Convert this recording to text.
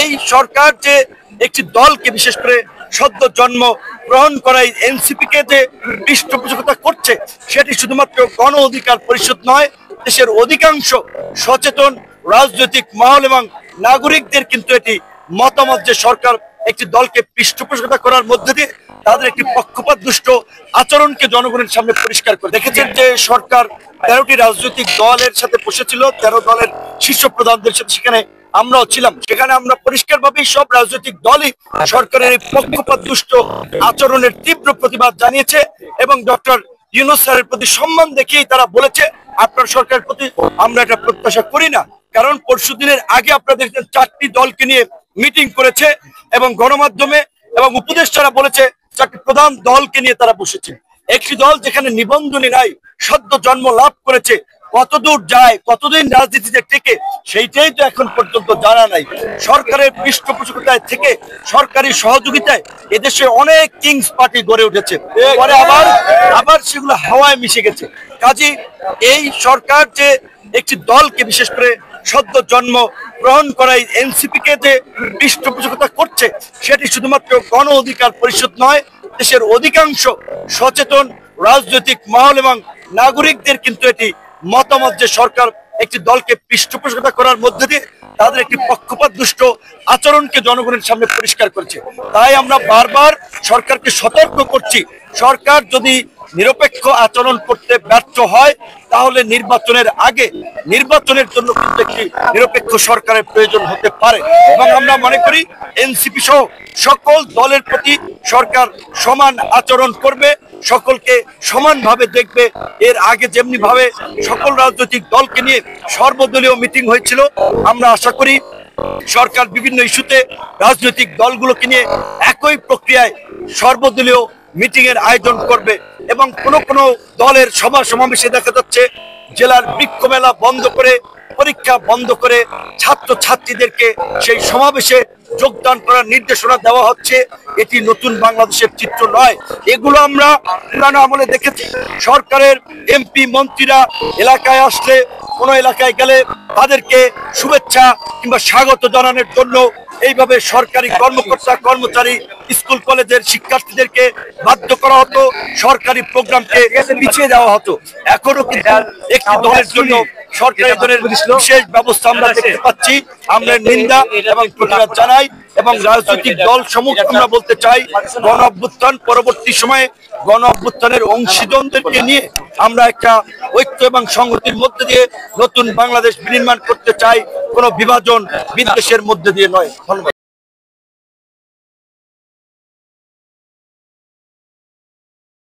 এই সরকার যে একটি দলকে বিশেষ করে সদ্য জন্ম গ্রহণ করা এনসিপি কে যে পৃষ্ঠপোষকতা করছে সেটি শুধুমাত্র গণ অধিকার পরিষদ নয়, দেশের অধিকাংশ সচেতন রাজনৈতিক মহল এবং নাগরিকদের কিন্তু এটি মতামত যে সরকার একটি দলকে পৃষ্ঠপোষকতা করার মধ্যে দিয়ে তাদের একটি পক্ষপাত দুষ্ট আচরণকে জনগণের সামনে পরিষ্কার করে দেখেছেন যে সরকার 13টি রাজনৈতিক দলের সাথে বসেছিল, 13 দলের শীর্ষ প্রধানদের সাথে সেখানে আমরাও ছিলাম। সেখানে আমরা পরিষ্কারভাবেই সব রাজনৈতিক দলই সরকারের এই পক্ষপাত দুষ্ট আচরণের তীব্র প্রতিবাদ জানিয়েছে এবং ডক্টর ইউনূস স্যারের প্রতি সম্মান দেখিয়েই তারা বলেছে আপনার সরকারের প্রতি আমরা এটা প্রত্যাশা করি না। কারণ পরশুদিনের আগে আপনারা দেখছেন 4টি দলকে নিয়ে মিটিং করেছে এবং গণমাধ্যমে এবং উপদেষ্টারা বলেছে 4টি প্রধান দলকে নিয়ে তারা বসেছে। একটি দল যেখানে নিবন্ধনই নাই, সদ্য জন্ম লাভ করেছে, কতদূর যায়, কতদিন রাজনীতিতে টেকে সেইটাই তো এখন পর্যন্ত জানা নাই। সরকারের পৃষ্ঠপোষকতায় থেকে সরকারি সহযোগিতায় এদেশে অনেক কিংস পার্টি গড়ে উঠেছে, পরে আবার সেগুলো হাওয়ায় মিশে গেছে। কাজী এই সরকার যে একটি দলকে বিশেষ করে সদ্য জন্ম গ্রহণ করা এনসিপি কে যে পৃষ্ঠপোষকতা করছে সেটি শুধুমাত্র গণ অধিকার পরিষদ নয়, দেশের অধিকাংশ সচেতন রাজনৈতিক মহল এবং নাগরিকদের কিন্তু এটি মতামত যে সরকার একটি দলকে পৃষ্ঠপোষকতা করার মধ্যে দিয়ে তাদের একটি পক্ষপাত দুষ্ট আচরণকে জনগণের সামনে পরিষ্কার করছে। তাই আমরা বারবার সরকারকে সতর্ক করছি, সরকার যদি নিরপেক্ষ আচরণ করতে ব্যর্থ হয় তাহলে নির্বাচনের আগে নির্বাচনের জন্য কিন্তু একটি নিরপেক্ষ সরকারের প্রয়োজন হতে পারে এবং আমরা মনে করি এনসিপি সহ সকল দলের প্রতি সরকার সমান আচরণ করবে, সকলকে সমানভাবে দেখবে। এর আগে যেমনি ভাবে সকল রাজনৈতিক দলকে নিয়ে সর্বদলীয় মিটিং হয়েছিল, আমরা আশা করি সরকার বিভিন্ন ইস্যুতে রাজনৈতিক দলগুলোকে নিয়ে একই প্রক্রিয়ায় সর্বদলীয় মিটিং এর আয়োজন করবে এবং কোন দলের সভা সমাবেশে দেখা যাচ্ছে জেলার বৃক্ষ মেলা বন্ধ করে, পরীক্ষা বন্ধ করে ছাত্র ছাত্রীদেরকে সেই সমাবেশে যোগদান করার নির্দেশনা দেওয়া হচ্ছে। এটি নতুন বাংলাদেশের চিত্র নয়। এগুলো আমরা পুরানো আমলে দেখেছি। সরকারের এমপি মন্ত্রীরা এলাকায় আসলে, কোনো এলাকায় গেলে তাদেরকে শুভেচ্ছা কিংবা স্বাগত জানানোর জন্য এইভাবে সরকারি কর্মকর্তা কর্মচারী স্কুল কলেজের শিক্ষার্থীদেরকে বাধ্য করা হতো, সরকারি প্রোগ্রামকে পিছিয়ে দেওয়া হতো। এখনো কিন্তু একটি দলের জন্য সরকারি দলের বিশেষ ব্যবস্থা আমরা দেখতে পাচ্ছি। আমরা নিন্দা এবং প্রতিবাদ জানাই এবং রাজনৈতিক দল সমূহ আমরা বলতে চাই গণ অভ্যুত্থান পরবর্তী সময়ে গণ অভ্যুত্থানের অংশীদারদেরকে নিয়ে আমরা একটা ঐক্য এবং সংহতির মধ্যে দিয়ে নতুন বাংলাদেশ বিনির্মাণ করতে চাই, কোনো বিভাজন বিদ্বেষের মধ্যে দিয়ে নয়। ধন্যবাদ।